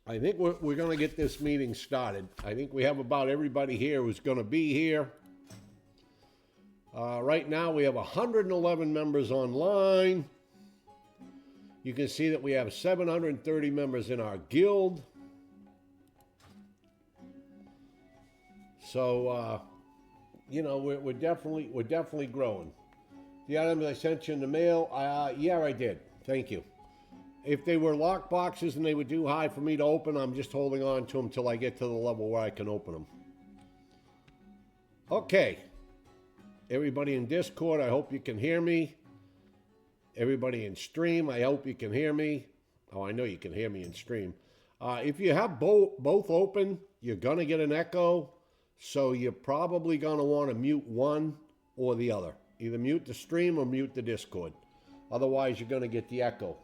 I think we're going to get this meeting started. I think we have about everybody here who's going to be here. Right now we have 111 members online. You can see that we have 730 members in our guild. So, you know, we're definitely growing. The items I sent you in the mail, yeah, I did. Thank you. If they were lock boxes and they were too high for me to open, I'm just holding on to them till I get to the level where I can open them. Okay. Everybody in Discord, I hope you can hear me. Everybody in stream, I hope you can hear me. Oh, I know you can hear me in stream. If you have both open, you're going to get an echo. So you're probably going to want to mute one or the other. Either mute the stream or mute the Discord. Otherwise, you're going to get the echo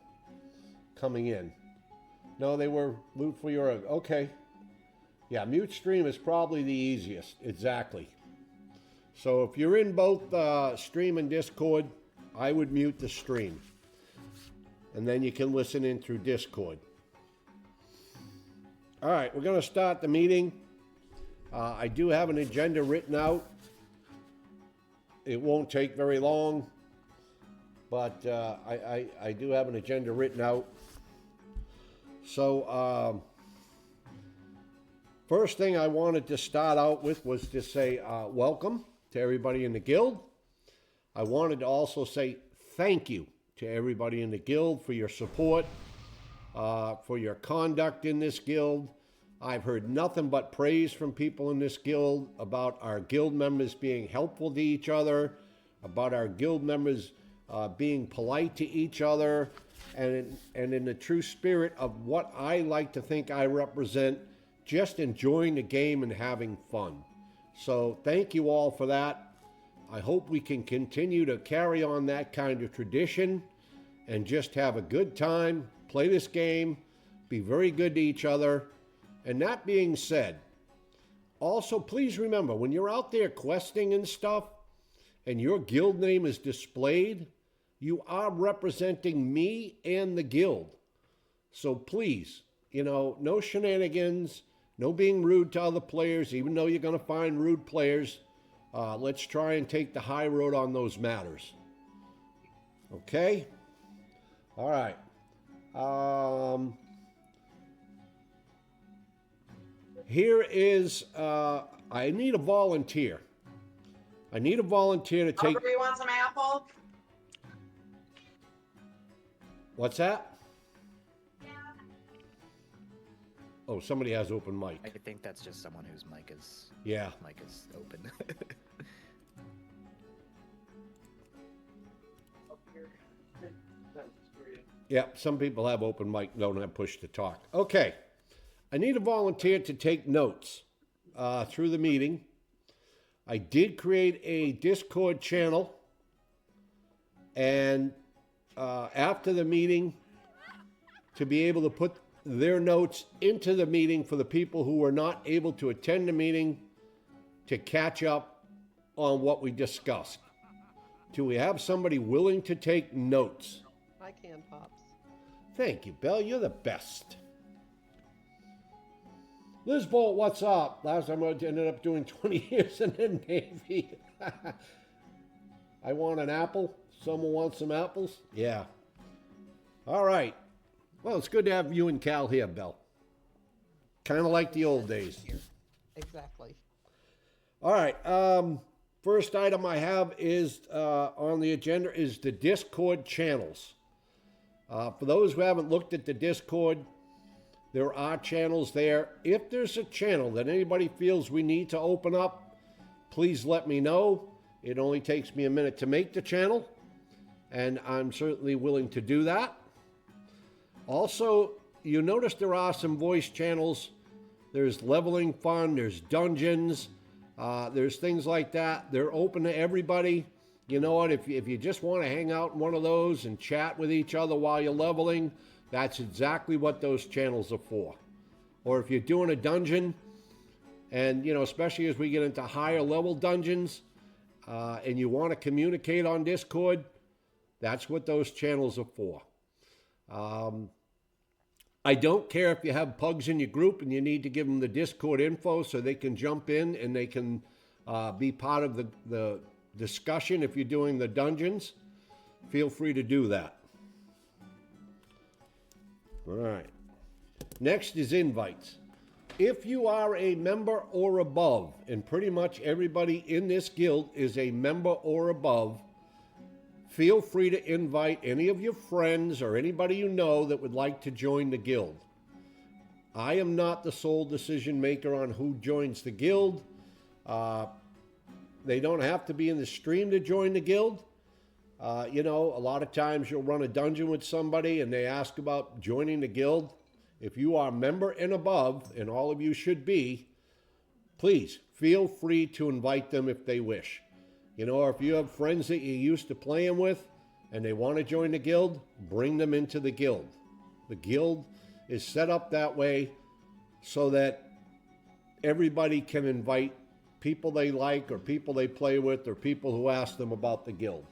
coming in. No, they were loot for your... Okay. Yeah, mute stream is probably the easiest. Exactly. So if you're in both stream and Discord, I would mute the stream. And then you can listen in through Discord. All right, we're going to start the meeting. I do have an agenda written out. It won't take very long, but I do have an agenda written out. So first thing I wanted to start out with was to say welcome to everybody in the guild. I wanted to also say thank you to everybody in the guild for your support, for your conduct in this guild. I've heard nothing but praise from people in this guild about our guild members being helpful to each other, about our guild members being polite to each other, and in the true spirit of what I like to think I represent, just enjoying the game and having fun. So thank you all for that. I hope we can continue to carry on that kind of tradition and just have a good time, play this game, be very good to each other. And that being said, also please remember, when you're out there questing and stuff, and your guild name is displayed, you are representing me and the guild. So please, you know, no shenanigans, no being rude to other players, even though you're going to find rude players. Let's try and take the high road on those matters. Okay? All right. Here is, I need a volunteer. I need a volunteer to take... Do you want some apple? What's that? Yeah. Oh, somebody has open mic. I think that's just someone whose mic is... Yeah. Mic is open. Yeah, some people have open mic, don't have push to talk. Okay. I need a volunteer to take notes through the meeting. I did create a Discord channel, and after the meeting, to be able to put their notes into the meeting for the people who were not able to attend the meeting to catch up on what we discussed. Do we have somebody willing to take notes? I can, Pops. Thank you, Belle. You're the best. Liz Bolt, what's up? Last time I ended up doing 20 years in the Navy. I want an apple. Someone wants some apples? Yeah. All right. Well, it's good to have you and Cal here, Belle. Kind of like the old days. Exactly. All right. First item I have is on the agenda is the Discord channels. For those who haven't looked at the Discord, there are channels there. If there's a channel that anybody feels we need to open up, please let me know. It only takes me a minute to make the channel, and I'm certainly willing to do that. Also, you notice there are some voice channels. There's Leveling Fun, there's Dungeons, there's things like that. They're open to everybody. You know what, if you just want to hang out in one of those and chat with each other while you're leveling, that's exactly what those channels are for. Or if you're doing a dungeon, and, you know, especially as we get into higher level dungeons, and you want to communicate on Discord, that's what those channels are for. I don't care if you have pugs in your group and you need to give them the Discord info so they can jump in and they can be part of the discussion if you're doing the dungeons. Feel free to do that. All right. Next is invites. If you are a member or above, and pretty much everybody in this guild is a member or above, feel free to invite any of your friends or anybody you know that would like to join the guild. I am not the sole decision maker on who joins the guild. They don't have to be in the stream to join the guild. You know, a lot of times you'll run a dungeon with somebody and they ask about joining the guild. If you are a member and above, and all of you should be, please feel free to invite them if they wish. You know, or if you have friends that you're used to playing with and they want to join the guild, bring them into the guild. The guild is set up that way so that everybody can invite people they like or people they play with or people who ask them about the guild.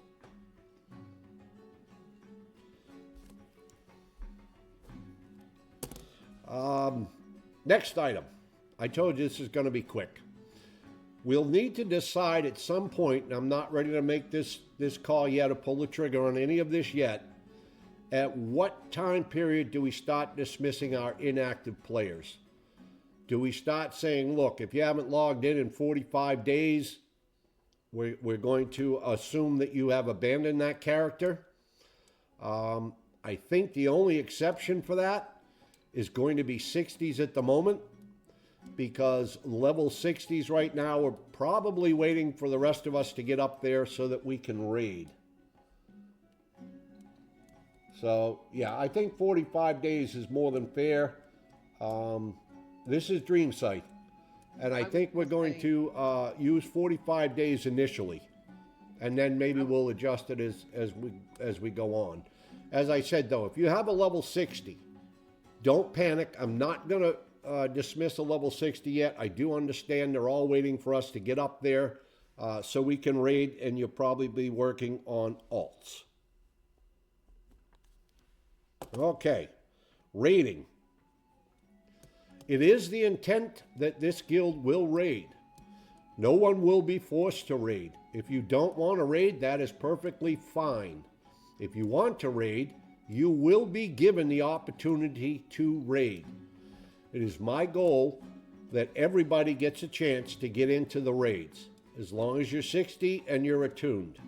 Next item. I told you this is going to be quick. We'll need to decide at some point, and I'm not ready to make this call yet or pull the trigger on any of this yet, at what time period do we start dismissing our inactive players? Do we start saying, look, if you haven't logged in 45 days, we're going to assume that you have abandoned that character? I think the only exception for that is going to be 60s at the moment, because level 60s right now, we're probably waiting for the rest of us to get up there so that we can raid. So, yeah, I think 45 days is more than fair. This is Dreamscythe, and I think we're going to use 45 days initially, and then maybe we'll adjust it as we go on. As I said, though, if you have a level 60, don't panic. I'm not going to dismiss a level 60 yet. I do understand they're all waiting for us to get up there so we can raid, and you'll probably be working on alts. Okay, raiding. It is the intent that this guild will raid. No one will be forced to raid. If you don't want to raid, that is perfectly fine. If you want to raid, you will be given the opportunity to raid. It is my goal that everybody gets a chance to get into the raids, as long as you're 60 and you're attuned.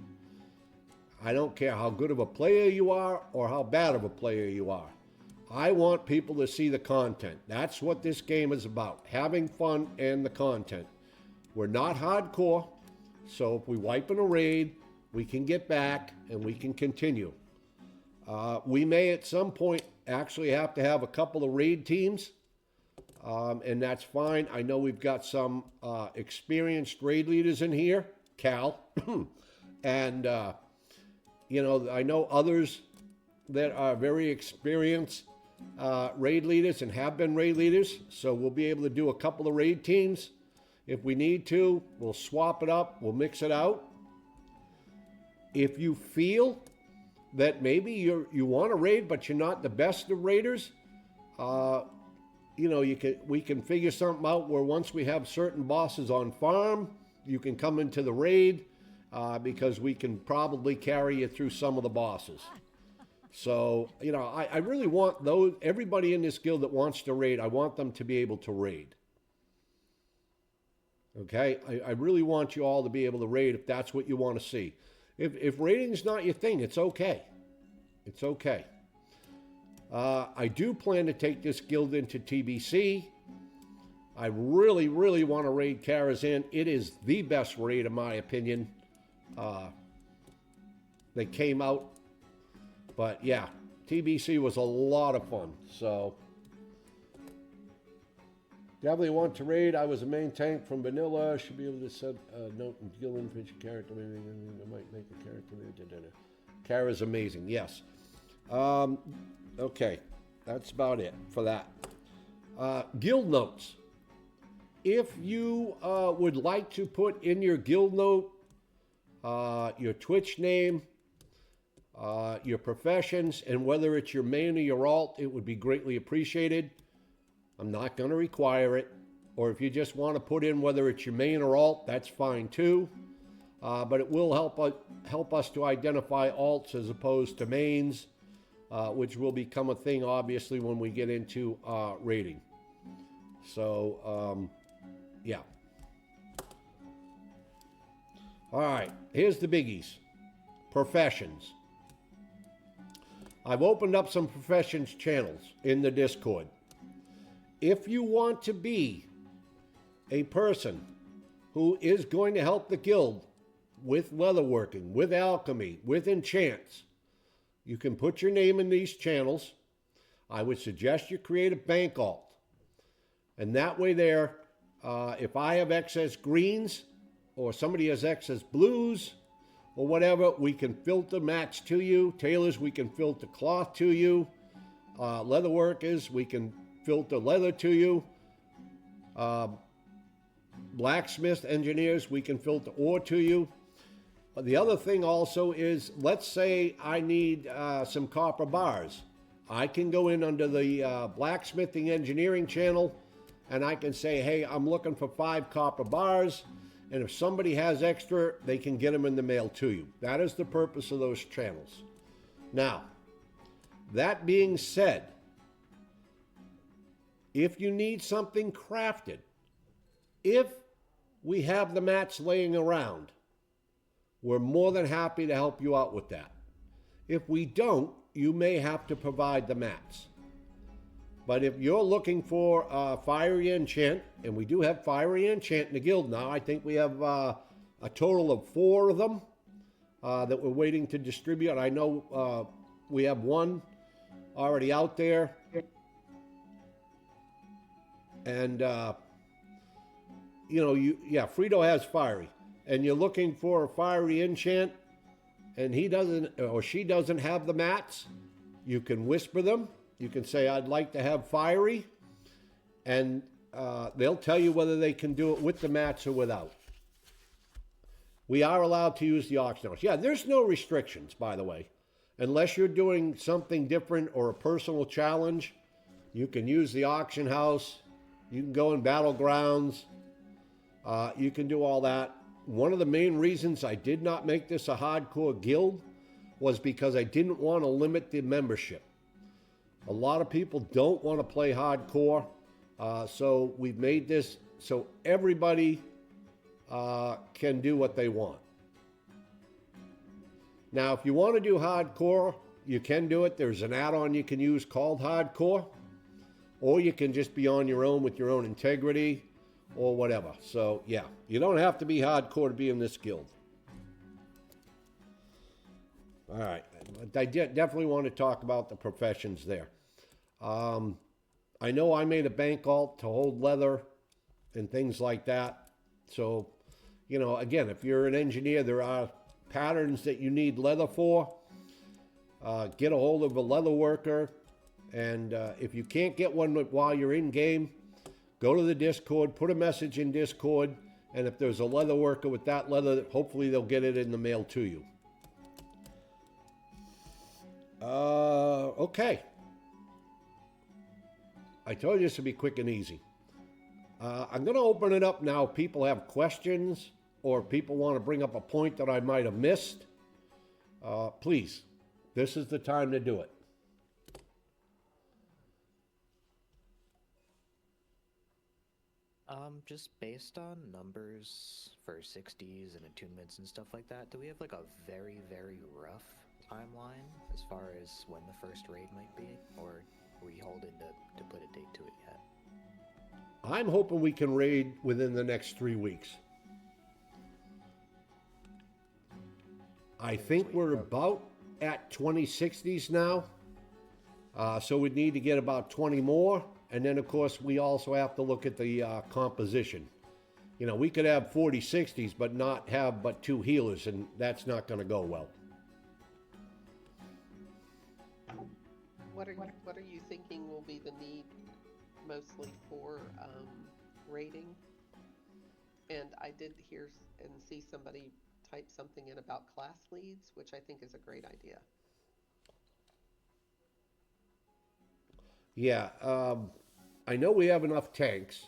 I don't care how good of a player you are or how bad of a player you are. I want people to see the content. That's what this game is about, having fun and the content. We're not hardcore, so if we wipe in a raid, we can get back and we can continue. We may at some point actually have to have a couple of raid teams, and that's fine. I know we've got some experienced raid leaders in here, Cal, and you know, I know others that are very experienced raid leaders and have been raid leaders, so we'll be able to do a couple of raid teams. If we need to, we'll swap it up, we'll mix it out. If you feel that maybe you want to raid, but you're not the best of raiders, you know, we can figure something out where once we have certain bosses on farm, you can come into the raid because we can probably carry you through some of the bosses. So, you know, I really want everybody in this guild that wants to raid, I want them to be able to raid. Okay? I really want you all to be able to raid if that's what you want to see. If raiding's not your thing, it's okay. It's okay. I do plan to take this guild into TBC. I really, really want to raid Karazhan. It is the best raid, in my opinion. They came out. But yeah, TBC was a lot of fun. So definitely want to raid. I was a main tank from vanilla. Should be able to set a note and deal in pitch character. Maybe I might make a character. Kara's amazing. Yes. Okay, that's about it for that. Guild notes. If you would like to put in your guild note your Twitch name, your professions, and whether it's your main or your alt, it would be greatly appreciated. I'm not going to require it. Or if you just want to put in whether it's your main or alt, that's fine too. But it will help us to identify alts as opposed to mains, which will become a thing, obviously, when we get into rating. So, yeah. All right, here's the biggies. Professions. I've opened up some professions channels in the Discord. If you want to be a person who is going to help the guild with leatherworking, with alchemy, with enchants, you can put your name in these channels. I would suggest you create a bank alt. And that way there, if I have excess greens or somebody has excess blues or whatever, we can filter mats to you. Tailors, we can filter cloth to you. Leather workers, we can filter leather to you. Blacksmith engineers, we can filter ore to you. But the other thing also is, let's say I need some copper bars. I can go in under the blacksmithing engineering channel and I can say, hey, I'm looking for 5 copper bars. And if somebody has extra, they can get them in the mail to you. That is the purpose of those channels. Now, that being said, if you need something crafted, if we have the mats laying around, we're more than happy to help you out with that. If we don't, you may have to provide the mats. But if you're looking for fiery enchant, and we do have fiery enchant in the guild now, I think we have a total of 4 of them that we're waiting to distribute. I know we have 1 already out there. And, Frito has fiery. And you're looking for a fiery enchant, and he doesn't, or she doesn't have the mats, you can whisper them. You can say, I'd like to have fiery, and they'll tell you whether they can do it with the mats or without. We are allowed to use the auction house. Yeah, there's no restrictions, by the way. Unless you're doing something different or a personal challenge, you can use the auction house. You can go in battlegrounds. You can do all that. One of the main reasons I did not make this a hardcore guild was because I didn't want to limit the membership. A lot of people don't want to play hardcore, so we've made this so everybody can do what they want. Now, if you want to do hardcore, you can do it. There's an add-on you can use called Hardcore, or you can just be on your own with your own integrity or whatever. So, yeah, you don't have to be hardcore to be in this guild. All right. I definitely want to talk about the professions there. I know I made a bank alt to hold leather and things like that. So, again, if you're an engineer, there are patterns that you need leather for. Get a hold of a leather worker. And if you can't get one while you're in game, go to the Discord, put a message in Discord. And if there's a leather worker with that leather, hopefully they'll get it in the mail to you. Okay. I told you this would be quick and easy. I'm going to open it up now. If people have questions or people want to bring up a point that I might have missed, please, this is the time to do it. Just based on numbers for 60s and attunements and stuff like that, do we have like a very, very rough timeline as far as when the first raid might be? Or are we holding to put a date to it yet? I'm hoping we can raid within the next 3 weeks. I think we're about at 2060s now. So we'd need to get about 20 more. And then, of course, we also have to look at the composition. We could have 40 60s, but not have but 2 healers, and that's not going to go well. What are you thinking will be the need mostly for rating? And I did hear and see somebody type something in about class leads, which I think is a great idea. Yeah, I know we have enough tanks,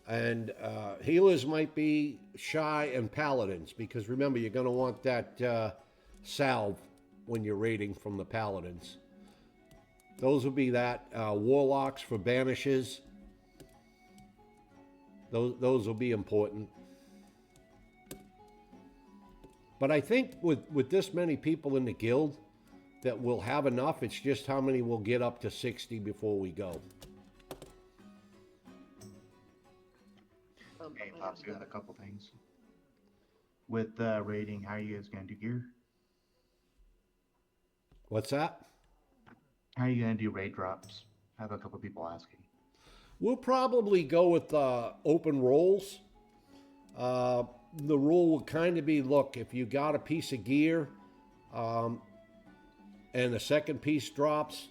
and healers might be shy and paladins because remember you're going to want that salve when you're raiding from the paladins. Those will be that warlocks for banishes. Those will be important. But I think with this many people in the guild that we'll have enough. It's just how many we'll get up to 60 before we go. Hey, Pops, you got a couple things. With raiding, how are you guys going to do gear? What's that? How are you going to do raid drops? I have a couple people asking. We'll probably go with open rolls. The rule will kind of be, look, if you got a piece of gear and the second piece drops,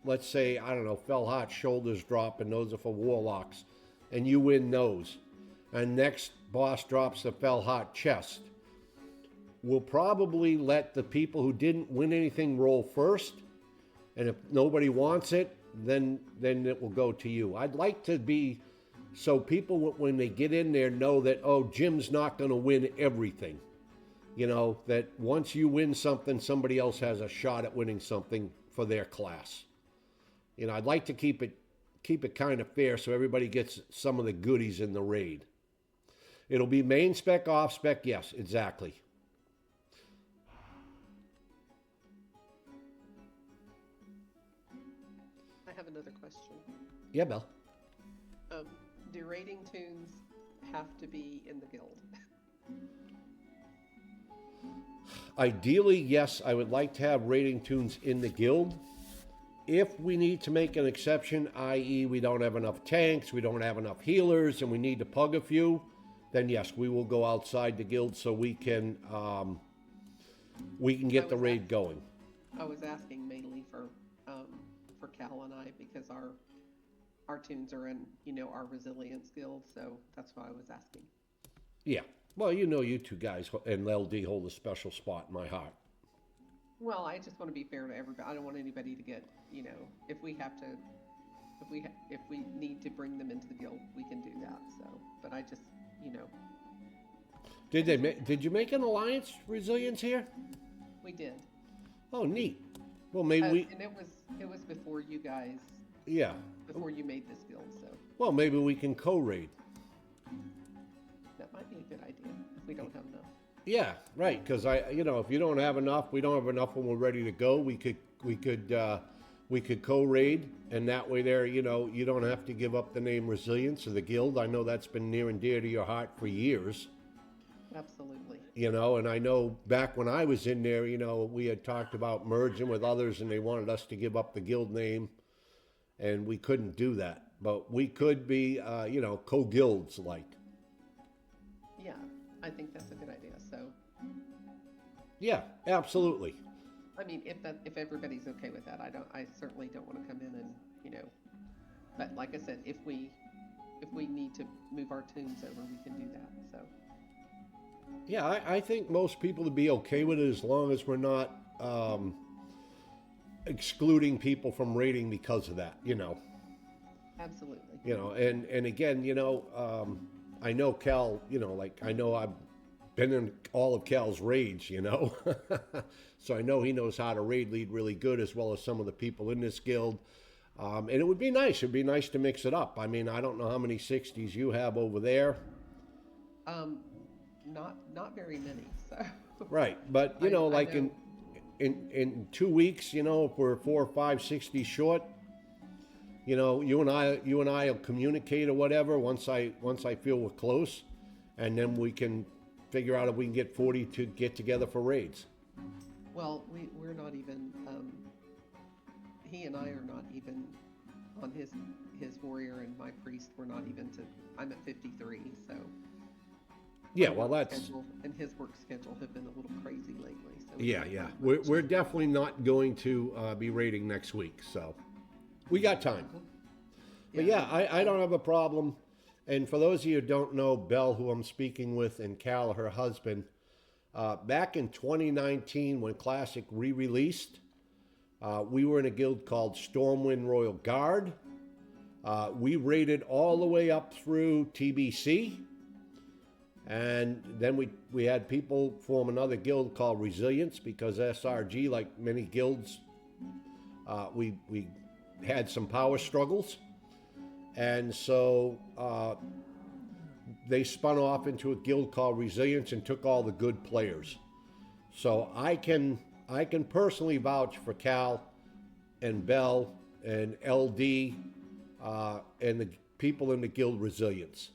let's say, I don't know, Fell Heart shoulders drop, and those are for warlocks, and you win those. And next boss drops the Fell Heart chest. We'll probably let the people who didn't win anything roll first, and if nobody wants it, then it will go to you. I'd like to be so people, when they get in there, know that, oh, Jim's not going to win everything. You know, that once you win something, somebody else has a shot at winning something for their class. You know, I'd like to keep it kind of fair so everybody gets some of the goodies in the raid. It'll be main spec, off spec, yes, exactly. I have another question. Yeah, Belle. Do raiding tunes have to be in the guild? Ideally, yes, I would like to have raiding tunes in the guild. If we need to make an exception, i.e. we don't have enough tanks, we don't have enough healers, and we need to pug a few, then yes, we will go outside the guild so we can get the raid going. I was asking mainly for Cal and I because our tunes are in, our resilience guild, so that's why I was asking. Yeah. Well, you two guys and LD hold a special spot in my heart. Well, I just want to be fair to everybody. I don't want anybody to get, if we need to bring them into the guild, we can do that. So, but I just, Did you make an alliance resilience here? We did. Oh, neat. Well, maybe and it was before you guys. Yeah. Before you made this guild, so. Well, maybe we can co-raid. That might be a good idea if we don't have enough. Yeah, right. Because if you don't have enough, we don't have enough when we're ready to go. We could co-raid, and that way there, you don't have to give up the name Resilience of the guild. I know that's been near and dear to your heart for years. Absolutely. And I know back when I was in there, we had talked about merging with others, and they wanted us to give up the guild name, and we couldn't do that. But we could be, co-guilds like. Yeah, I think that's a good idea. So. Yeah, absolutely. I mean, if everybody's okay with that, I certainly don't want to come in and, but like I said, if we need to move our tunes over, we can do that. So. Yeah, I think most people would be okay with it as long as we're not excluding people from raiding because of that, Absolutely. And again, I know Cal, I know I've been in all of Cal's raids, so I know he knows how to raid lead really good, as well as some of the people in this guild. And it would be nice. It'd be nice to mix it up. I mean, I don't know how many 60s you have over there. Not very many. So. Right, but in 2 weeks, if we're 4 or 5 60s short, you and I will communicate or whatever once I feel we're close, and then we can figure out if we can get 40 to get together for raids. Well, we're not even. He and I are not even on his warrior and my priest. We're not even to. I'm at 53, so. Yeah, well, that's. And his work schedule have been a little crazy lately. So Yeah. We're definitely not going to be raiding next week, so we got time. But yeah, I don't have a problem. And for those of you who don't know Belle, who I'm speaking with, and Cal, her husband, back in 2019 when Classic re-released, We were in a guild called Stormwind Royal Guard. We raided all the way up through TBC. And then we had people form another guild called Resilience because SRG, like many guilds, we had some power struggles. And so they spun off into a guild called Resilience and took all the good players. So I can personally vouch for Cal and Bell and LD and the people in the guild Resilience.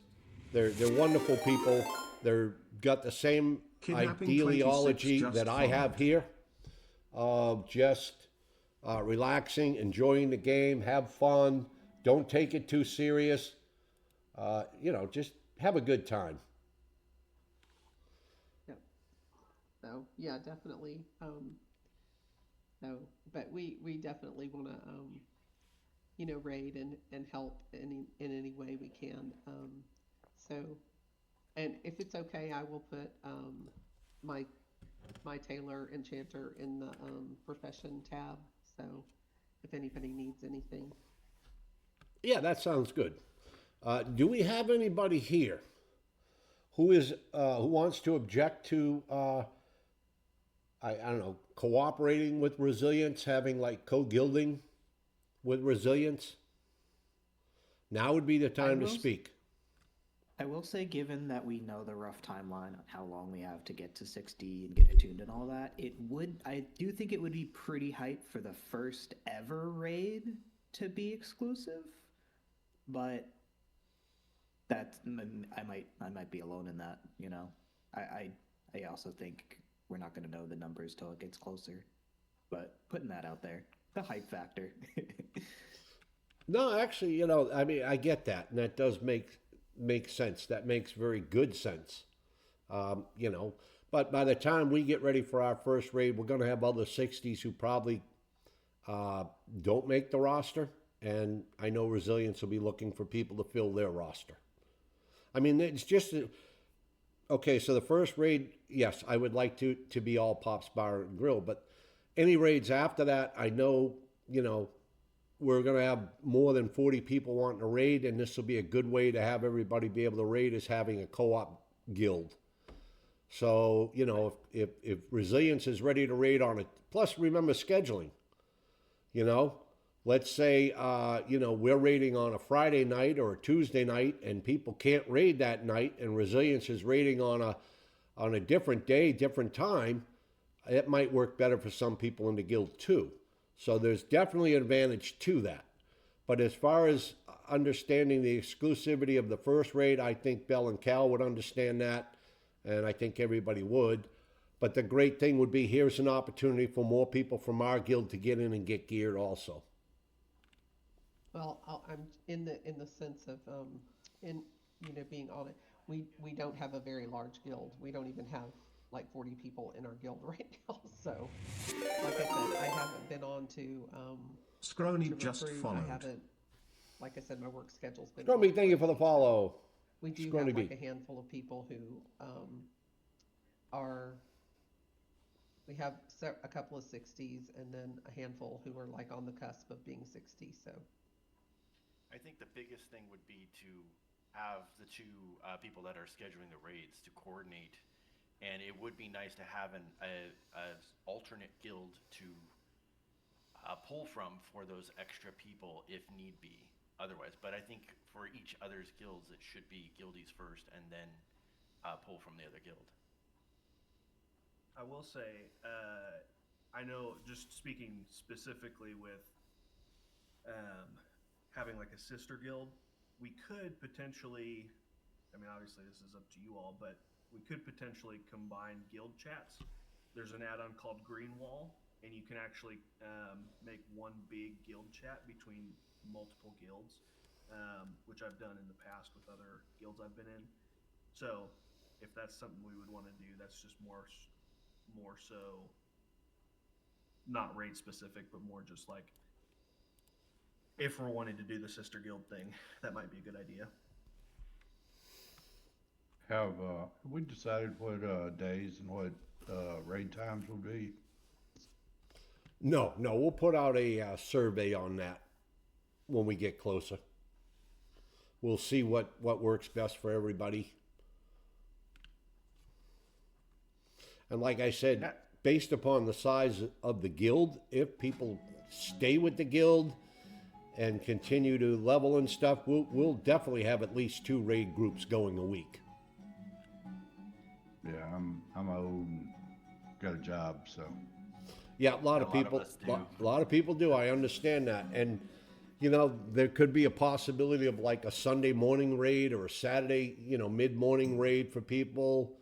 They're wonderful people. They're got the same ideology that I have here of just relaxing, enjoying the game, have fun, don't take it too serious. Just have a good time. Yep. So yeah, definitely. No, but we definitely want to raid and help in any way we can. So, and if it's okay, I will put my tailor enchanter in the profession tab. So if anybody needs anything. Yeah, that sounds good. Do we have anybody here who wants to object to I don't know, cooperating with Resilience, having like co-guilding with Resilience? Now would be the time to speak. I will say, given that we know the rough timeline on how long we have to get to 60 and get attuned and all that, I do think it would be pretty hype for the first ever raid to be exclusive, but I might be alone in that, I also think we're not going to know the numbers till it gets closer, but putting that out there, the hype factor. No, actually, I get that, and that does make sense. That makes very good sense. But by the time we get ready for our first raid, we're going to have other 60s who probably don't make the roster, and I know Resilience will be looking for people to fill their roster. I mean, it's just okay. So the first raid, yes, I would like to be all Popsbarngrill, but any raids after that, I know, we're going to have more than 40 people wanting to raid, and this will be a good way to have everybody be able to raid is having a co-op guild. So, if Resilience is ready to raid on it, plus remember scheduling, let's say, we're raiding on a Friday night or a Tuesday night and people can't raid that night and Resilience is raiding on a different day, different time, it might work better for some people in the guild too. So there's definitely an advantage to that. But as far as understanding the exclusivity of the first raid, I think Bell and Cal would understand that, and I think everybody would. But the great thing would be here's an opportunity for more people from our guild to get in and get geared also. Well, I'm in the sense of being honest. We don't have a very large guild. We don't even have like 40 people in our guild right now. So, like I said, I haven't been on to Scrony to just recruit. followed. I haven't, like I said, my work schedule's been. Scrummy, thank you for the follow. We do Scrony have B. like a handful of people who are. We have a couple of 60s and then a handful who are like on the cusp of being 60. So. I think the biggest thing would be to have the two people that are scheduling the raids to coordinate, and it would be nice to have an alternate guild to pull from for those extra people if need be. Otherwise, but I think for each other's guilds, it should be guildies first, and then pull from the other guild. I will say, I know, just speaking specifically with having like a sister guild, we could potentially, I mean, obviously this is up to you all, but we could potentially combine guild chats. There's an add-on called Greenwall, and you can actually make one big guild chat between multiple guilds, which I've done in the past with other guilds I've been in. So if that's something we would want to do, that's just more so not raid specific, but more just like if we're wanting to do the sister guild thing, that might be a good idea. Have we decided what days and what raid times will be? No, no, we'll put out a survey on that when we get closer. We'll see what works best for everybody. And like I said, Yeah. based upon the size of the guild, if people stay with the guild and continue to level and stuff, we'll definitely have at least 2 raid groups going a week. Yeah, I'm old and got a job, so. Yeah, a lot of A lot of people, us do. a lot of people do. I understand that, and you know, there could be a possibility of like a Sunday morning raid or a Saturday, you know, mid-morning raid for people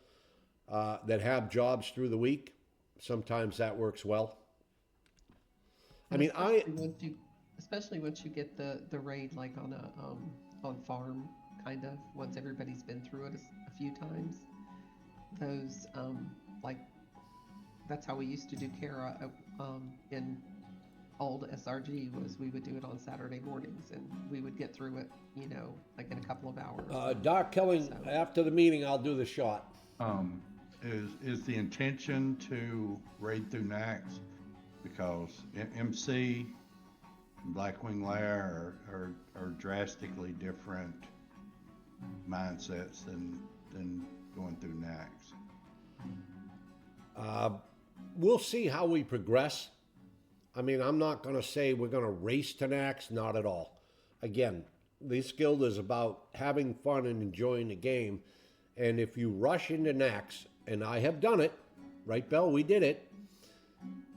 that have jobs through the week. Sometimes that works well. I And mean, especially once you get the raid like on a on farm kind of once everybody's been through it a few times. Those like that's how we used to do Kara in old SRG was we would do it on Saturday mornings and we would get through it, you know, like in a couple of hours. Doc Kelly, So- after the meeting, I'll do the shot. Is the intention to raid through Nax? Because MC and Blackwing Lair are drastically different mindsets than going through Nax. We'll see how we progress. I mean, I'm not going to say we're going to race to Nax, not at all. Again, this guild is about having fun and enjoying the game. And if you rush into Nax, and I have done it, right, Belle? We did it.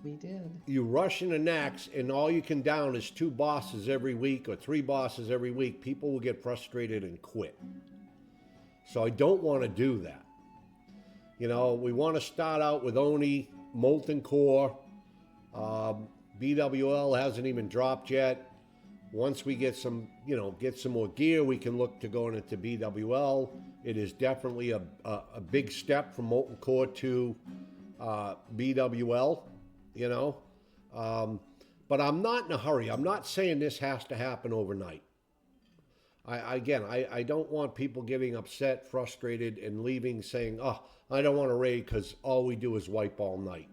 We did. You rush into Nax, and all you can down is 2 bosses every week or 3 bosses every week. People will get frustrated and quit. So I don't want to do that. You know, we want to start out with Oni, Molten Core. BWL hasn't even dropped yet. Once we get some, you know, get some more gear, we can look to going into BWL. It is definitely a big step from Molten Core to BWL, you know. But I'm not in a hurry. I'm not saying this has to happen overnight. I don't want people getting upset, frustrated, and leaving saying, oh, I don't want to raid because all we do is wipe all night.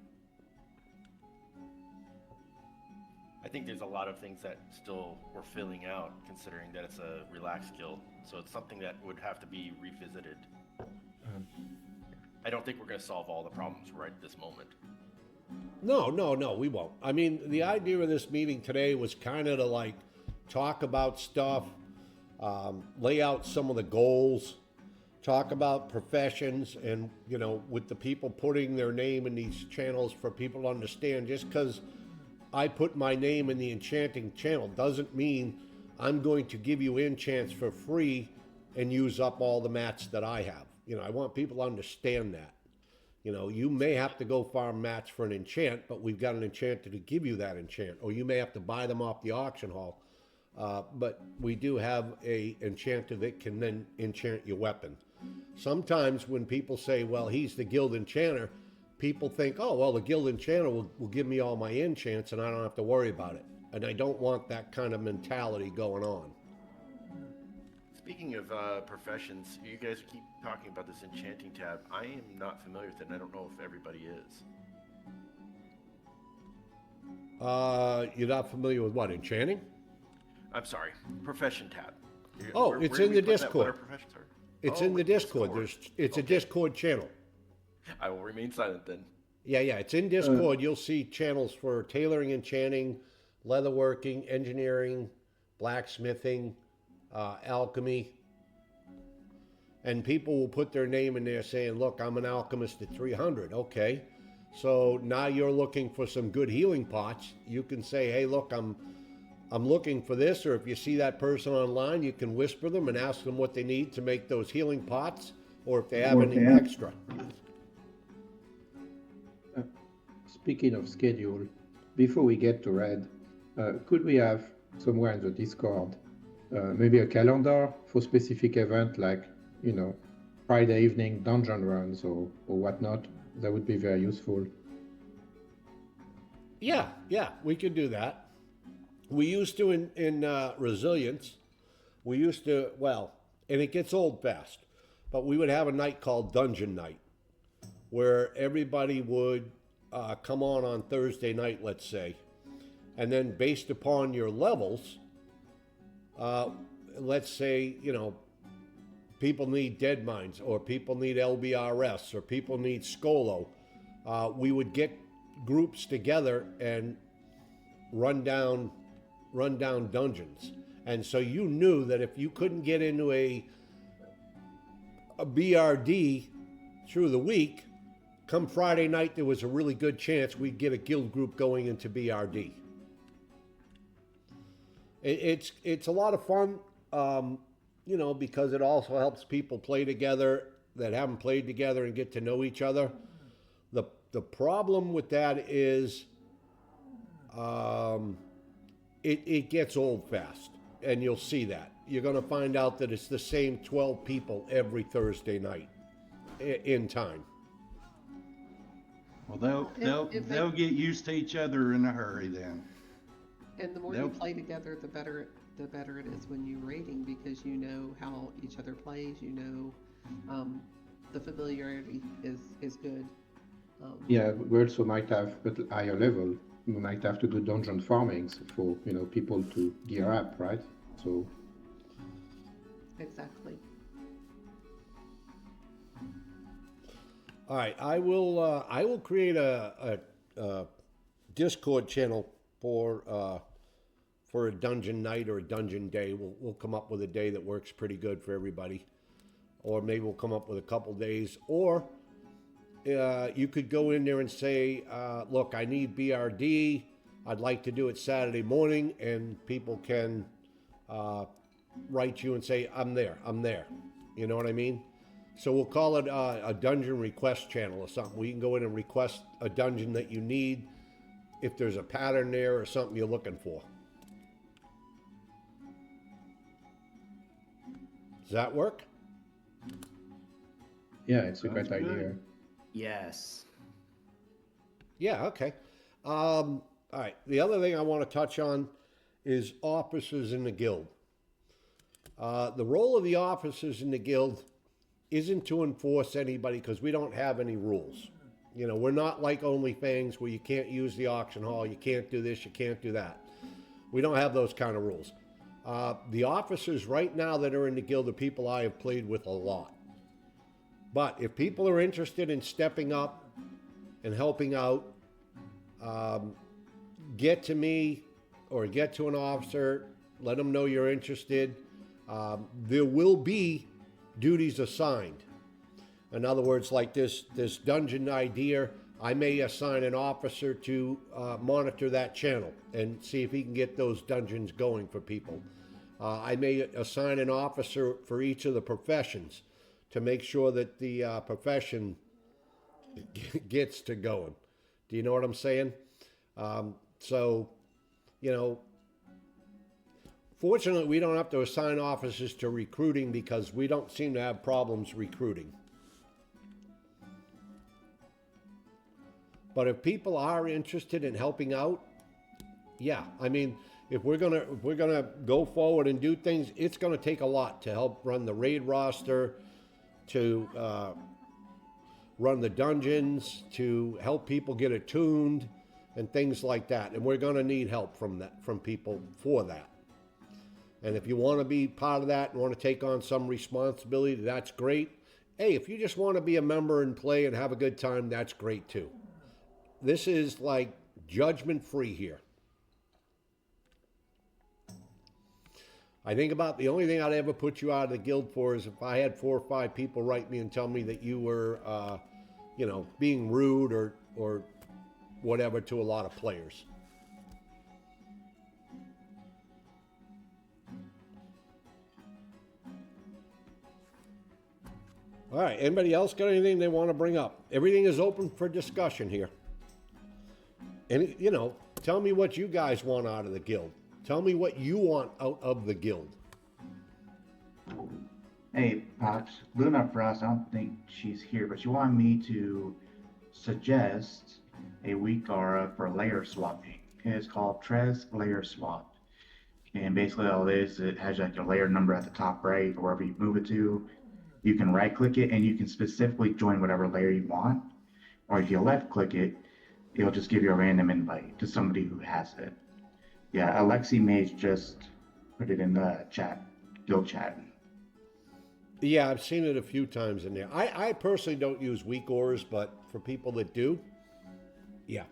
I think there's a lot of things that still we're filling out, considering that it's a relaxed guild. So it's something that would have to be revisited. I don't think we're going to solve all the problems right at this moment. No, we won't. I mean, the idea of this meeting today was kind of to like talk about stuff, lay out some of the goals, talk about professions, and, you know, with the people putting their name in these channels for people to understand. Just because I put my name in the enchanting channel doesn't mean I'm going to give you enchants for free and use up all the mats that I have. You know, I want people to understand that. You know, you may have to go farm mats for an enchant, but we've got an enchanter to give you that enchant. Or you may have to buy them off the auction hall. But we do have a enchanter that can then enchant your weapon. Sometimes when people say, well, he's the guild enchanter, people think, oh, well, the guild enchanter will give me all my enchants and I don't have to worry about it. And I don't want that kind of mentality going on. Speaking of professions, you guys keep talking about this enchanting tab. I am not familiar with it, and I don't know if everybody is. You're not familiar with what, enchanting? I'm sorry, profession tab. Oh, Where it's do in we the put that? What Discord. our professions are? It's Oh, in the Discord. It's a Okay. Discord channel. I will remain silent then. Yeah, it's in Discord. You'll see channels for tailoring, enchanting, leatherworking, engineering, blacksmithing, alchemy. And people will put their name in there saying, look, I'm an alchemist at 300. Okay. So now you're looking for some good healing pots. You can say, hey, look, I'm looking for this. Or if you see that person online, you can whisper them and ask them what they need to make those healing pots, or if they have any extra. Speaking of schedule, before we get to Red, could we have somewhere in the Discord maybe a calendar for specific event like, you know, Friday evening dungeon runs or whatnot? That would be very useful. Yeah, we could do that. We used to in Resilience, we used to, well, and it gets old fast, but we would have a night called Dungeon Night, where everybody would come on Thursday night, let's say, and then based upon your levels, let's say, you know, people need Dead Mines, or people need LBRS, or people need Skolo. We would get groups together and run down dungeons. And so you knew that if you couldn't get into a BRD through the week, come Friday night, there was a really good chance we'd get a guild group going into BRD. It's a lot of fun, you know, because it also helps people play together that haven't played together and get to know each other. The problem with that is it gets old fast, and you'll see that. You're going to find out that it's the same 12 people every Thursday night in time. Well, they'll get used to each other in a hurry then. And the more you play together, the better it is when you're raiding, because you know how each other plays. You know, the familiarity is good. Yeah, we also might have, at higher level, we might have to do dungeon farmings for, you know, people to gear up, right? So Exactly. All right, I will create a Discord channel for a dungeon night or a dungeon day. We'll come up with a day that works pretty good for everybody, or maybe we'll come up with a couple days. Or you could go in there and say, look, I need BRD. I'd like to do it Saturday morning, and people can write you and say, I'm there. You know what I mean? So we'll call it a dungeon request channel or something. We can go in and request a dungeon that you need if there's a pattern there or something you're looking for. Does that work? yeah, it's a Sounds great idea. good. Yes. Yeah, okay. All right. The other thing I want to touch on is officers in the guild. The role of the officers in the guild isn't to enforce anybody, because we don't have any rules. You know, we're not like OnlyFans where you can't use the auction hall, you can't do this, you can't do that. We don't have those kind of rules. The officers right now that are in the guild are people I have played with a lot. But if people are interested in stepping up and helping out, get to me or get to an officer, let them know you're interested. There will be duties assigned. In other words, like this dungeon idea, I may assign an officer to monitor that channel and see if he can get those dungeons going for people. I may assign an officer for each of the professions to make sure that the profession gets to going. Do you know what I'm saying? So, you know, fortunately, we don't have to assign officers to recruiting because we don't seem to have problems recruiting. But if people are interested in helping out, yeah, I mean, if we're gonna go forward and do things, it's gonna take a lot to help run the raid roster, to run the dungeons, to help people get attuned, and things like that. And we're gonna need help from people for that. And if you want to be part of that and want to take on some responsibility, that's great. Hey, if you just want to be a member and play and have a good time, that's great too. This is like judgment free here. I think about the only thing I'd ever put you out of the guild for is if I had 4 or 5 people write me and tell me that you were, you know, being rude or whatever to a lot of players. All right, anybody else got anything they want to bring up? Everything is open for discussion here. And, you know, tell me what you guys want out of the guild. Tell me what you want out of the guild. Hey, Pops, Luna Frost, I don't think she's here, but she wanted me to suggest a week aura for layer swapping. It's called Trez Layer Swap. And basically all it is, it has like your layer number at the top right, or wherever you move it to. You can right click it and you can specifically join whatever layer you want. Or if you left click it, it'll just give you a random invite to somebody who has it. Yeah, Alexi Mage just put it in the chat, guild chat. Yeah, I've seen it a few times in there. I personally don't use weak auras, but for people that do, yeah.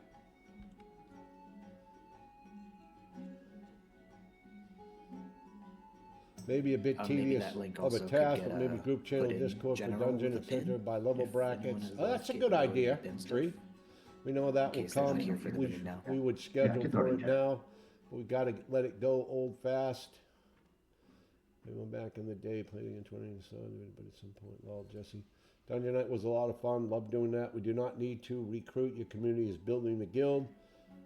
Maybe a bit Maybe tedious that link of a also could task, get, but maybe group channel, put in Discord for general dungeon, with a pin, etc. by level if brackets. anyone has Oh, the that's a good capability idea, to pin stuff. Tree. We know that In will case they're not come. here for the meeting now. We would I schedule can throw it for in it chat. now. We got to let it go old fast. We went back in the day, playing in 20, but at some point, well, Jesse. Dungeon Night was a lot of fun. Love doing that. We do not need to recruit. Your community is building the guild.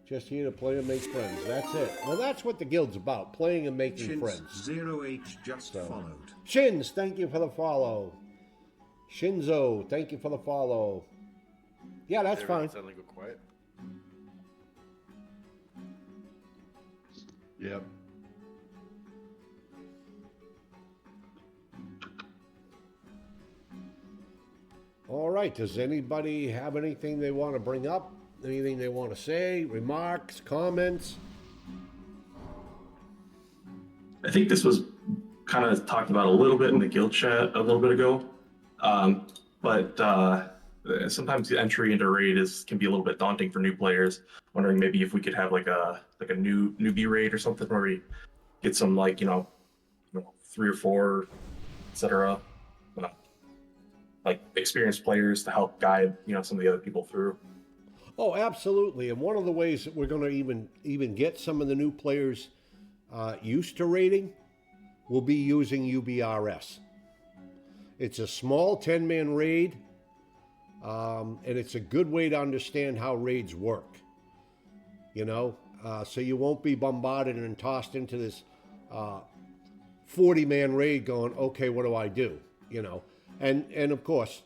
Just here to play and make friends. That's it. Well, that's what the guild's about, playing and making friends. 08 just followed. Shins, thank you for the follow. Shinzo, thank you for the follow. Yeah, that's fine. Suddenly go quiet. Yep. All right, does anybody have anything they want to bring up? Anything they want to say? Remarks, comments? I think this was kind of talked about a little bit in the guild chat a little bit ago, but sometimes the entry into raid can be a little bit daunting for new players. Wondering maybe if we could have like a newbie raid or something where we get some 3 or 4, etc. Like experienced players to help guide some of the other people through. Oh, absolutely. And one of the ways that we're going to even get some of the new players used to raiding will be using UBRS. It's a small 10-man raid, and it's a good way to understand how raids work. So you won't be bombarded and tossed into this 40-man raid going, okay, what do I do? And of course,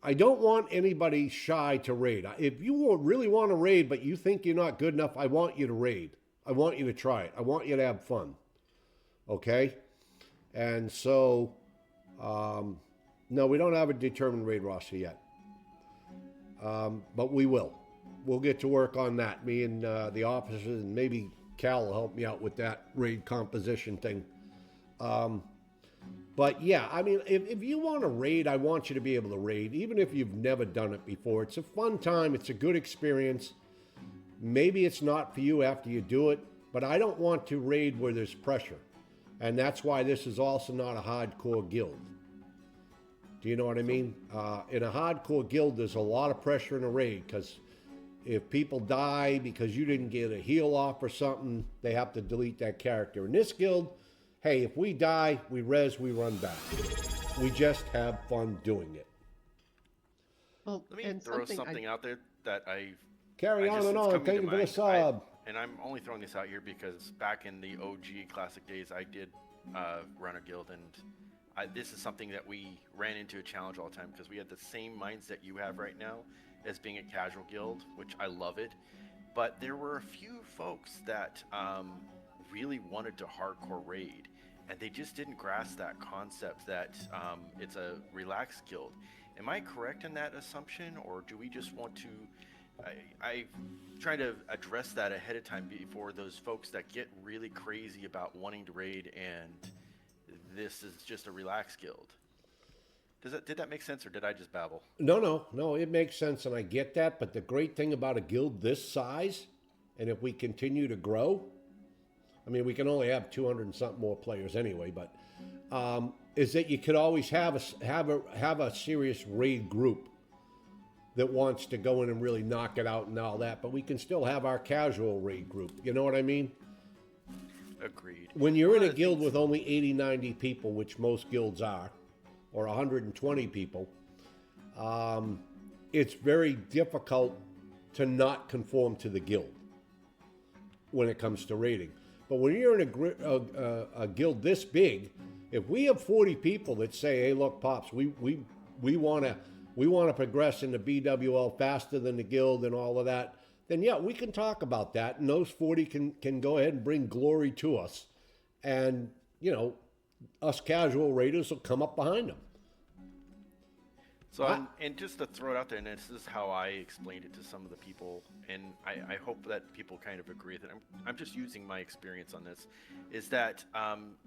I don't want anybody shy to raid. If you really want to raid, but you think you're not good enough, I want you to raid. I want you to try it. I want you to have fun. Okay? And so, no, we don't have a determined raid roster yet. But we will. We'll get to work on that. Me and the officers, and maybe Cal will help me out with that raid composition thing. But yeah, I mean, if you want to raid, I want you to be able to raid, even if you've never done it before. It's a fun time. It's a good experience. Maybe it's not for you after you do it, but I don't want to raid where there's pressure. And that's why this is also not a hardcore guild. Do you know what I mean? In a hardcore guild, there's a lot of pressure in a raid, because if people die because you didn't get a heal off or something, they have to delete that character. In this guild, hey, if we die, we res, we run back. We just have fun doing it. Well, Let me and throw something out there that Carry on and on. Thank you for the sub. And I'm only throwing this out here because back in the OG classic days, I did run a guild, and this is something that we ran into a challenge all the time, because we had the same mindset you have right now as being a casual guild, which I love it. But there were a few folks that really wanted to hardcore raid, and they just didn't grasp that concept that it's a relaxed guild. Am I correct in that assumption, or do we just want to... I trying to address that ahead of time before those folks that get really crazy about wanting to raid and this is just a relaxed guild. Did that make sense, or did I just babble? No, it makes sense, and I get that. But the great thing about a guild this size, and if we continue to grow, I mean, we can only have 200 and something more players anyway, but is that you could always have a serious raid group that wants to go in and really knock it out and all that, but we can still have our casual raid group. You know what I mean? Agreed. When you're in a guild with only 80, 90 people, which most guilds are, or 120 people, it's very difficult to not conform to the guild when it comes to raiding. But when you're in a guild this big, if we have 40 people that say, hey, look, Pops, we want to progress into BWL faster than the guild and all of that, then yeah, we can talk about that. And those 40 can go ahead and bring glory to us. And, you know, us casual raiders will come up behind them. So, and just to throw it out there, and this is how I explained it to some of the people, and I hope that people kind of agree with it. I'm just using my experience on this, is that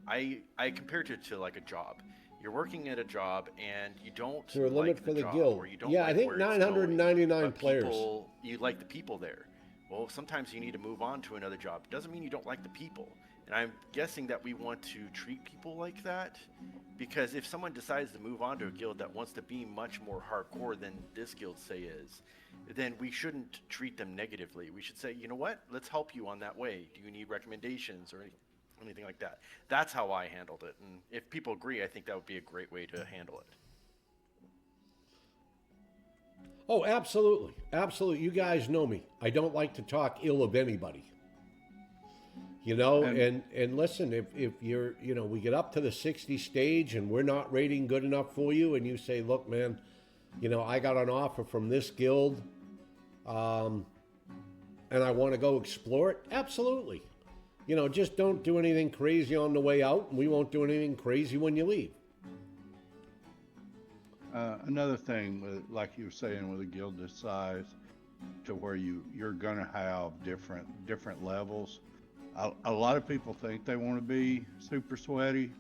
I compared it to like a job. You're working at a job, and you don't Is there a limit like for the job, guild? or you don't Yeah, like I think where it's 999 going, but players. you like the people there. Well, sometimes you need to move on to another job. Doesn't mean you don't like the people. And I'm guessing that we want to treat people like that, because if someone decides to move on to a guild that wants to be much more hardcore than this guild say is, then we shouldn't treat them negatively. We should say, you know what, let's help you on that way. Do you need recommendations or anything like that? That's how I handled it. And if people agree, I think that would be a great way to handle it. Oh, absolutely. Absolutely. You guys know me. I don't like to talk ill of anybody. You know, and listen, if you're, you know, we get up to the 60 stage and we're not rating good enough for you, and you say, look, man, you know, I got an offer from this guild, and I want to go explore it, absolutely. You know, just don't do anything crazy on the way out, and we won't do anything crazy when you leave. Another thing, like you were saying, with a guild this size, to where you're gonna have different levels. A lot of people think they want to be super sweaty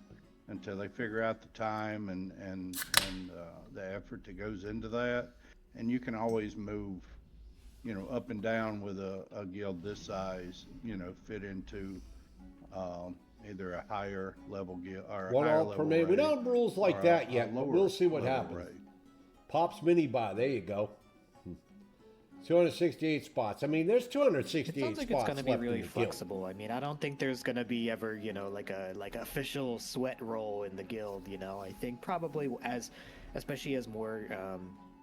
until they figure out the time and the effort that goes into that. And you can always move, you know, up and down with a guild this size, you know, fit into either a higher level guild or One a higher alt per level main. We raid, don't have rules like or that a yet, but lower we'll see what level happens. raid. Pop's mini bar, there you go. 268 spots. I mean, there's 268 It sounds like spots it's going to be left in really the guild. flexible. I mean, I don't think there's going to be ever, you know, like a official sweat roll in the guild. You know, I think probably especially as more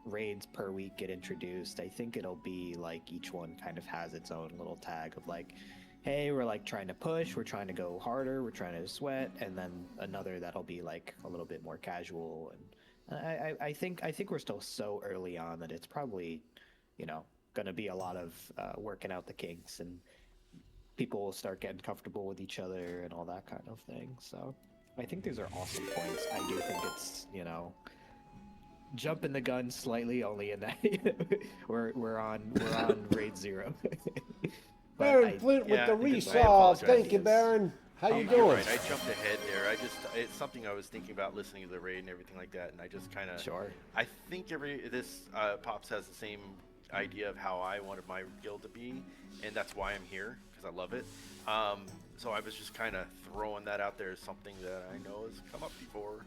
raids per week get introduced, I think it'll be like each one kind of has its own little tag of like, hey, we're like trying to push, we're trying to go harder, we're trying to sweat, and then another that'll be like a little bit more casual. And I think we're still so early on that it's probably, you know, going to be a lot of working out the kinks, and people will start getting comfortable with each other and all that kind of thing. So I think these are awesome points. I do think it's, you know, jumping the gun slightly only in that we're on raid 0. Baron Flint with the I resolve. apologize. Thank you, Baron. How you You're doing? right. I jumped ahead there. It's something I was thinking about listening to the raid and everything like that, and I just kind of. Sure. I think Pops has the same idea of how I wanted my guild to be, and that's why I'm here, because I love it. So I was just kind of throwing that out there as something that I know has come up before.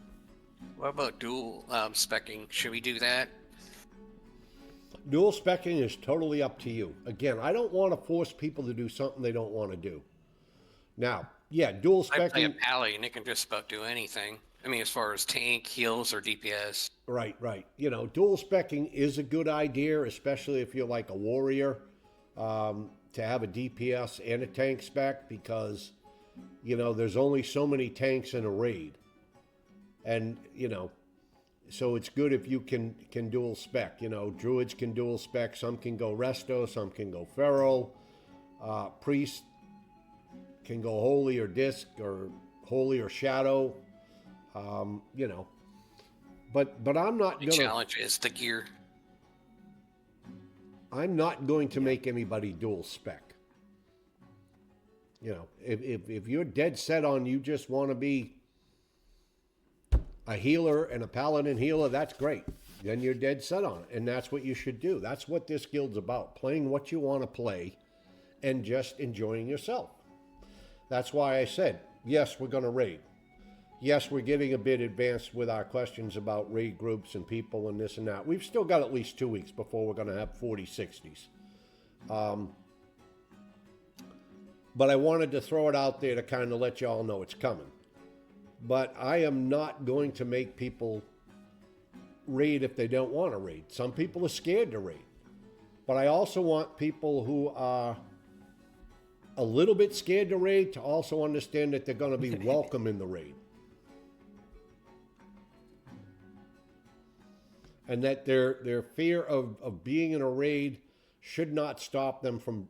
What about dual specking? Should we do that? Dual specking is totally up to you. Again, I don't want to force people to do something they don't want to do. Now, yeah, dual I play a specking. pally and it can just about do anything. I mean, as far as tank, heals, or DPS. Right. You know, dual specking is a good idea, especially if you're like a warrior, to have a DPS and a tank spec, because, you know, there's only so many tanks in a raid. And, you know, so it's good if you can dual spec. You know, druids can dual spec. Some can go resto, some can go feral. Priest can go holy or disc, or holy or shadow. You know, but I'm not The gonna. challenge is the gear. I'm not going to make anybody dual spec. You know, if you're dead set on you just want to be a healer and a paladin healer, that's great. Then you're dead set on it, and that's what you should do. That's what this guild's about: playing what you want to play, and just enjoying yourself. That's why I said yes, we're going to raid. Yes, we're getting a bit advanced with our questions about raid groups and people and this and that. We've still got at least 2 weeks before we're going to have 40-60s. But I wanted to throw it out there to kind of let y'all know it's coming. But I am not going to make people raid if they don't want to raid. Some people are scared to raid. But I also want people who are a little bit scared to raid to also understand that they're going to be welcome in the raid. And that their fear of being in a raid should not stop them from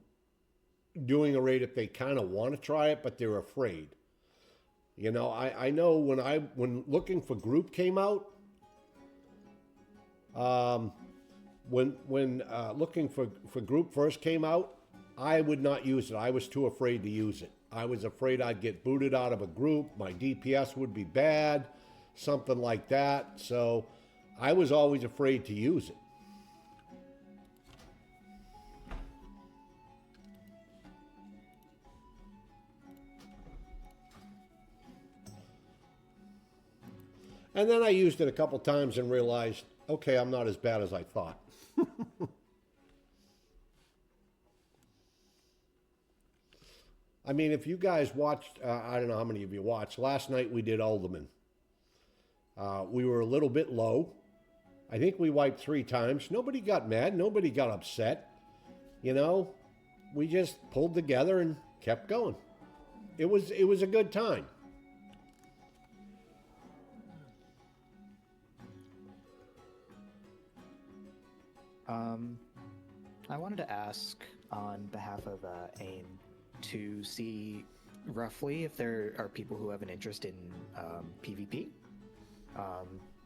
doing a raid if they kind of want to try it, but they're afraid. You know, I know when looking for group came out, When looking for group first came out, I would not use it. I was too afraid to use it. I was afraid I'd get booted out of a group. My DPS would be bad, something like that. So I was always afraid to use it. And then I used it a couple times and realized, okay, I'm not as bad as I thought. I mean, if you guys watched, I don't know how many of you watched, last night we did Alderman. We were a little bit low. I think we wiped 3 times. Nobody got mad. Nobody got upset. You know, we just pulled together and kept going. It was a good time. I wanted to ask on behalf of AIM to see roughly if there are people who have an interest in PvP,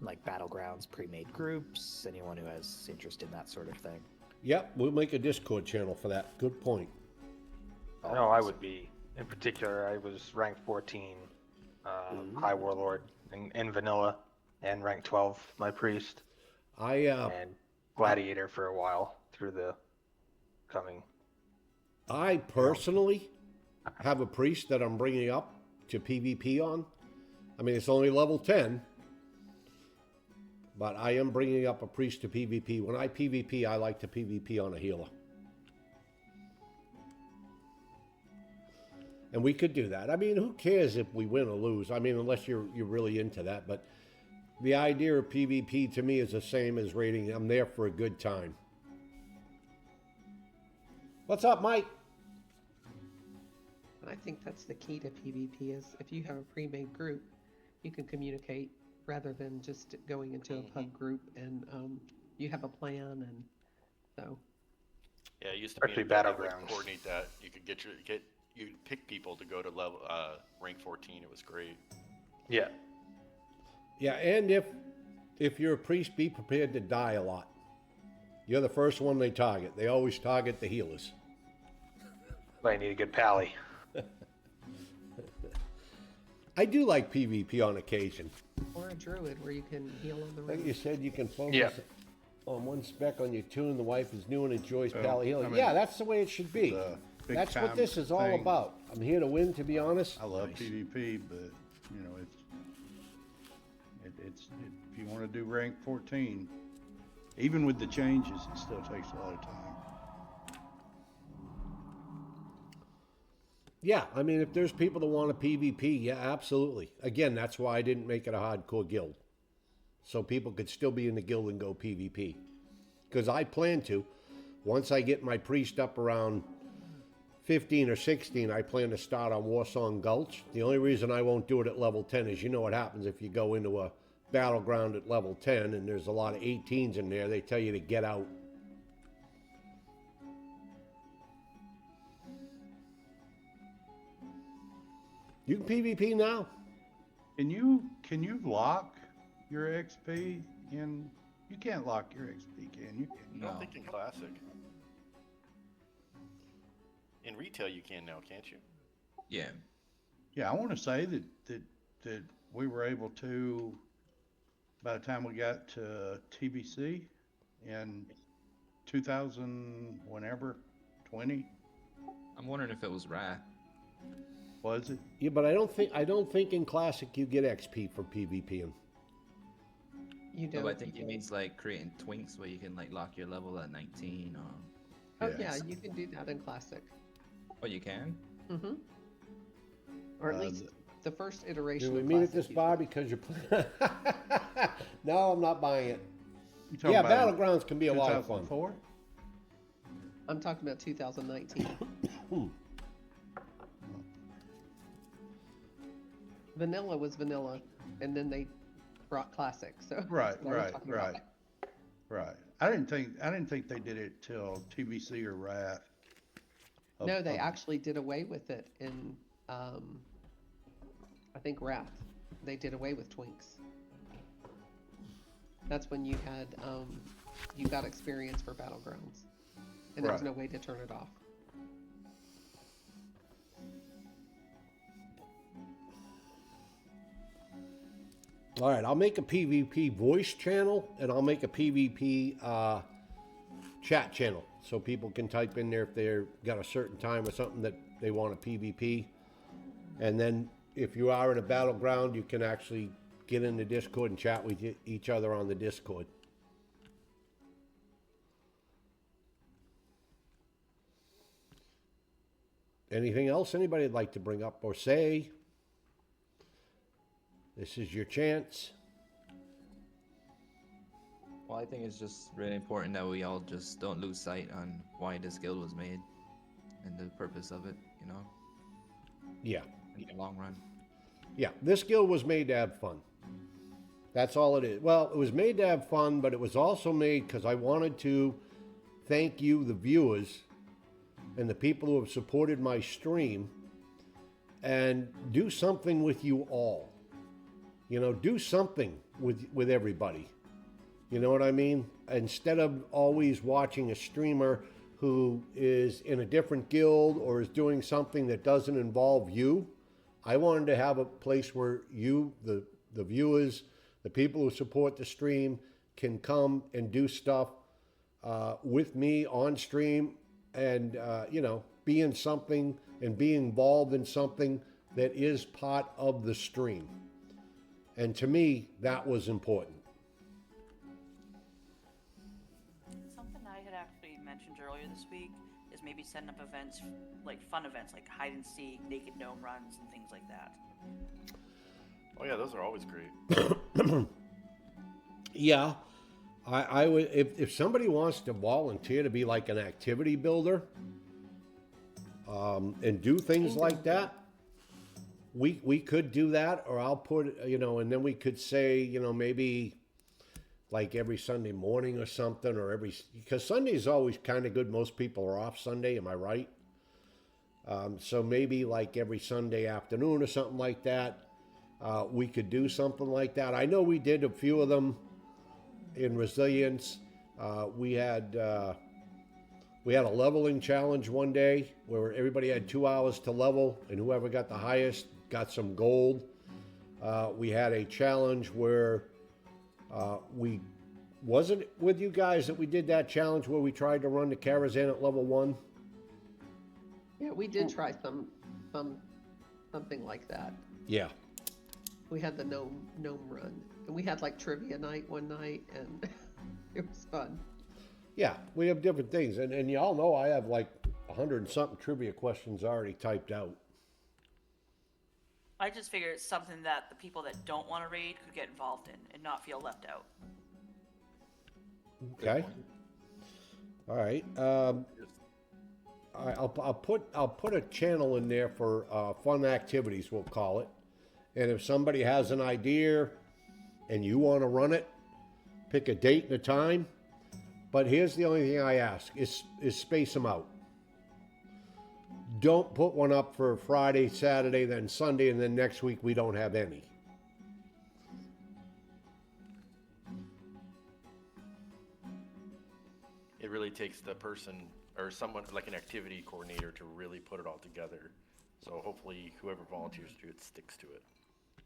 like battlegrounds, pre-made groups, anyone who has interest in that sort of thing. Yep, we'll make a Discord channel for that. Good point. I know I would be. In particular, I was rank 14, High Warlord in Vanilla, and rank 12, my Priest. And Gladiator for a while through the coming. I personally have a Priest that I'm bringing up to PvP on. I mean, it's only level 10. But I am bringing up a Priest to PvP. When I PvP, I like to PvP on a healer. And we could do that. I mean, who cares if we win or lose? I mean, unless you're really into that. But the idea of PvP to me is the same as raiding. I'm there for a good time. What's up, Mike? I think that's the key to PvP is if you have a pre-made group, you can communicate rather than just going into a pub group and you have a plan and so. Yeah, it used to be battlegrounds. Coordinate that. You could you'd pick people to go to level rank 14. It was great. Yeah. Yeah, and if you're a priest, be prepared to die a lot. You're the first one they target. They always target the healers. Might need a good pally. I do like PvP on occasion. Or a druid where you can heal on the Like road. you said, you can focus on one spec on your tune. The wife is new and enjoys pally healing. I mean, yeah, that's the way it should be. That's what this is all about. I'm here to win, to be honest. I love PvP, but you know, it's if you want to do rank 14, even with the changes, it still takes a lot of time. Yeah, I mean, if there's people that want a PvP, yeah, absolutely. Again, that's why I didn't make it a hardcore guild. So people could still be in the guild and go PvP. Because I plan to. Once I get my priest up around 15 or 16, I plan to start on Warsong Gulch. The only reason I won't do it at level 10 is you know what happens if you go into a battleground at level 10 and there's a lot of 18s in there. They tell you to get out. You can PvP now. Can you lock your XP in? You can't lock your XP, can you? I don't think in Classic. In retail, you can now, can't you? Yeah. Yeah, I want to say that we were able to, by the time we got to TBC in 2000, whenever, 20. I'm wondering if it was Wrath. Was it? Yeah, but I don't think in Classic you get XP for PvPing. You No, don't. but I think it means like creating twinks where you can like lock your level at 19 or. Oh yeah, you can do that in Classic. Oh, you can? Mm-hmm. Or at least the first iteration. Do we of meet at Classic this bar because you're playing? No, I'm not buying it. talking Yeah, about battlegrounds can be a lot of fun. 2004? I'm talking about 2019. Vanilla was vanilla, and then they brought Classic. So Right. that's what we're talking about. Right. I didn't think they did it till TBC or Wrath. No, they actually did away with it in, I think Wrath. They did away with Twinks. that's when you had you got experience for Battlegrounds, and there was Right. no way to turn it off. All right, I'll make a PvP voice channel, and I'll make a PvP chat channel, so people can type in there if they've got a certain time or something that they want a PvP. And then if you are in a battleground, you can actually get in the Discord and chat with each other on the Discord. Anything else anybody'd like to bring up or say? This is your chance. Well, I think it's just really important that we all just don't lose sight on why this guild was made and the purpose of it, you know, Yeah. in the long run. Yeah, this guild was made to have fun. That's all it is. Well, it was made to have fun, but it was also made because I wanted to thank you, the viewers, and the people who have supported my stream, and do something with you all. You know, do something with everybody. You know what I mean? Instead of always watching a streamer who is in a different guild or is doing something that doesn't involve you, I wanted to have a place where you, the viewers, the people who support the stream, can come and do stuff with me on stream, and you know, be in something and be involved in something that is part of the stream. And to me, that was important. Something I had actually mentioned earlier this week is maybe setting up events, like fun events, like hide and seek, naked gnome runs, and things like that. Oh yeah, those are always great. Yeah, I would, if somebody wants to volunteer to be like an activity builder, and do things like that, we could do that, or I'll put, you know, and then we could say, you know, maybe like every Sunday morning or something, or because Sunday is always kind of good. Most people are off Sunday, am I right? So maybe like every Sunday afternoon or something like that, we could do something like that. I know we did a few of them in Resilience. We had a leveling challenge one day where everybody had 2 hours to level, and whoever got the highest got some gold. We had a challenge where was it with you guys that we did that challenge where we tried to run the Karazhan at level 1? Yeah, we did try something like that. Yeah. We had the gnome run, and we had like trivia night one night, and it was fun. Yeah, we have different things, and y'all know I have like 100 and something trivia questions already typed out. I just figure it's something that the people that don't want to raid could get involved in and not feel left out. Okay. All right. I'll put a channel in there for fun activities, we'll call it. And if somebody has an idea and you want to run it, pick a date and a time. But here's the only thing I ask is space them out. Don't put one up for Friday, Saturday, then Sunday, and then next week we don't have any. It really takes the person or someone like an activity coordinator to really put it all together. So hopefully whoever volunteers to do it sticks to it.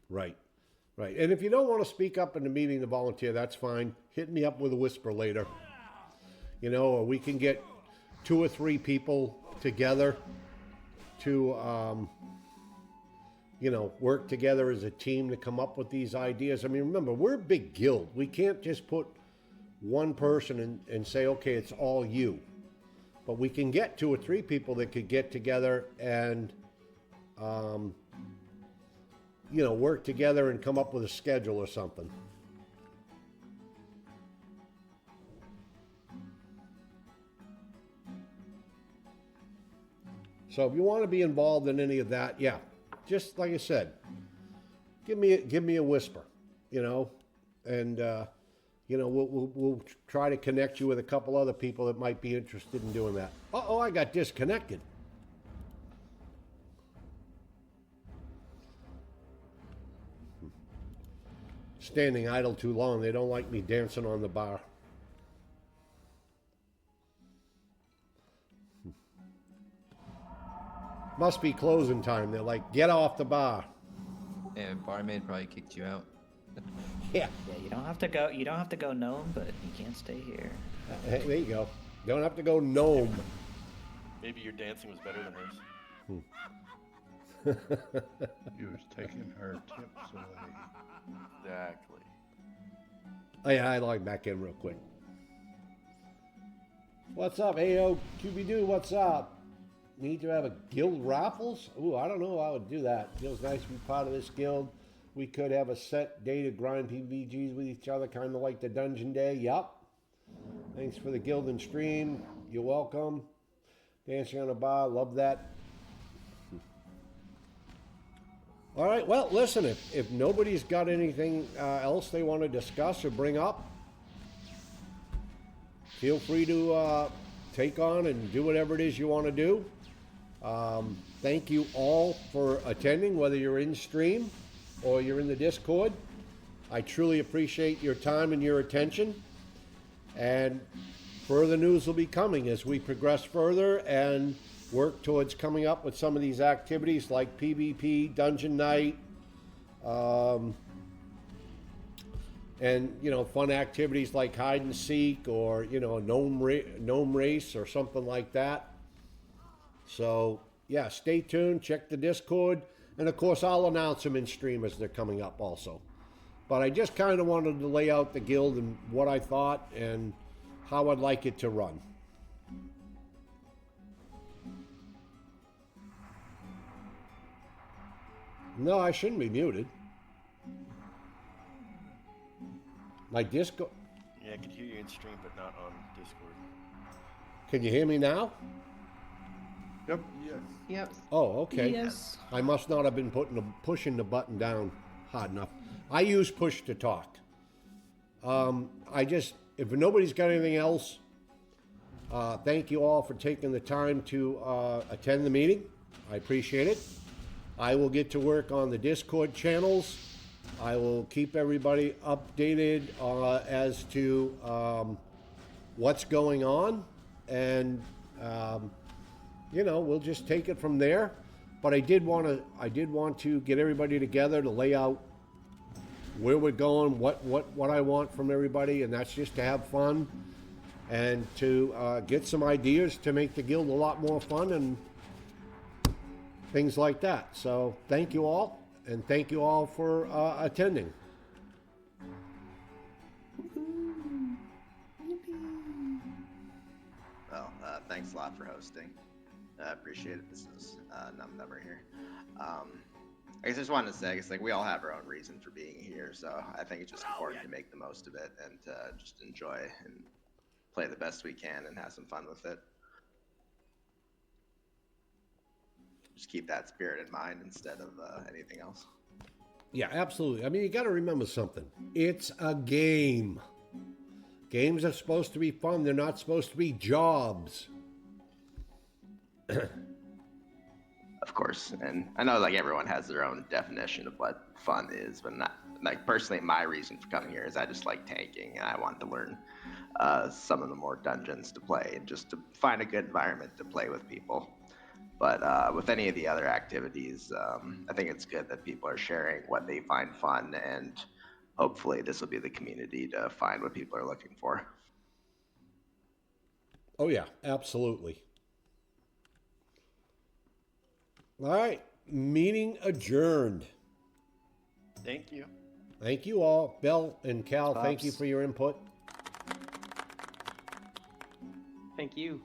Right. Right. And if you don't want to speak up in the meeting to volunteer, that's fine. Hit me up with a whisper later. You know, or we can get 2 or 3 people together to, you know, work together as a team to come up with these ideas. I mean, remember, we're a big guild. We can't just put one person and say, okay, it's all you. But we can get 2 or 3 people that could get together and, you know, work together and come up with a schedule or something. So if you want to be involved in any of that, yeah, just like I said, give me a whisper, you know, and you know, we'll try to connect you with a couple other people that might be interested in doing that. Uh-oh, I got disconnected. standing idle too long. They don't like me dancing on the bar. Must be closing time. They're like, get off the bar. Yeah, barmaid probably kicked you out. Yeah. Yeah, you don't have to go. You don't have to go gnome, but you can't stay here. Hey, there you go. Don't have to go gnome. Maybe your dancing was better than hers. He was taking her tips away. Exactly. Oh yeah, I log back in real quick. What's up, AO QB What's up? Need to have a guild raffles? Ooh, I don't know how I would do that. Feels nice to be part of this guild. We could have a set day to grind PVGs with each other, kind of like the dungeon day. Yup. Thanks for the guild and stream. You're welcome. Dancing on a bar, love that. All right, well, listen, if nobody's got anything else they want to discuss or bring up, feel free to take on and do whatever it is you want to do. Thank you all for attending, whether you're in stream or you're in the Discord. I truly appreciate your time and your attention. And further news will be coming as we progress further and work towards coming up with some of these activities like PvP, Dungeon Night, and, you know, fun activities like hide and seek or, you know, gnome race or something like that. So, yeah, stay tuned, check the Discord, and of course I'll announce them in stream as they're coming up also. But I just kind of wanted to lay out the guild and what I thought and how I'd like it to run. No, I shouldn't be muted. My Discord. Yeah, I could hear you in stream, but not on Discord. Can you hear me now? Yep. Yes. Yep. Oh, okay. Yes. I must not have been pushing the button down hard enough. I use push to talk. If nobody's got anything else, thank you all for taking the time to attend the meeting. I appreciate it. I will get to work on the Discord channels. I will keep everybody updated as to what's going on, and you know, we'll just take it from there. But I did want to get everybody together to lay out where we're going, what I want from everybody, and that's just to have fun and to get some ideas to make the guild a lot more fun and things like that. So thank you all, and thank you all for attending. Well, thanks a lot for hosting. I appreciate it. This is Number here. I guess I just wanted to say, I guess like we all have our own reason for being here, so I think it's just important to make the most of it and just enjoy and play the best we can and have some fun with it. Just keep that spirit in mind instead of anything else. Yeah, absolutely. I mean, you got to remember something. It's a game. Games are supposed to be fun. They're not supposed to be jobs. Of course, and I know like everyone has their own definition of what fun is, but not like personally. My reason for coming here is I just like tanking, and I want to learn some of the more dungeons to play, and just to find a good environment to play with people. But with any of the other activities, I think it's good that people are sharing what they find fun, and hopefully this will be the community to find what people are looking for. Oh yeah, absolutely. All right, meeting adjourned. Thank you. Thank you all. Bell and Cal, Pops. thank you for your input. Thank you.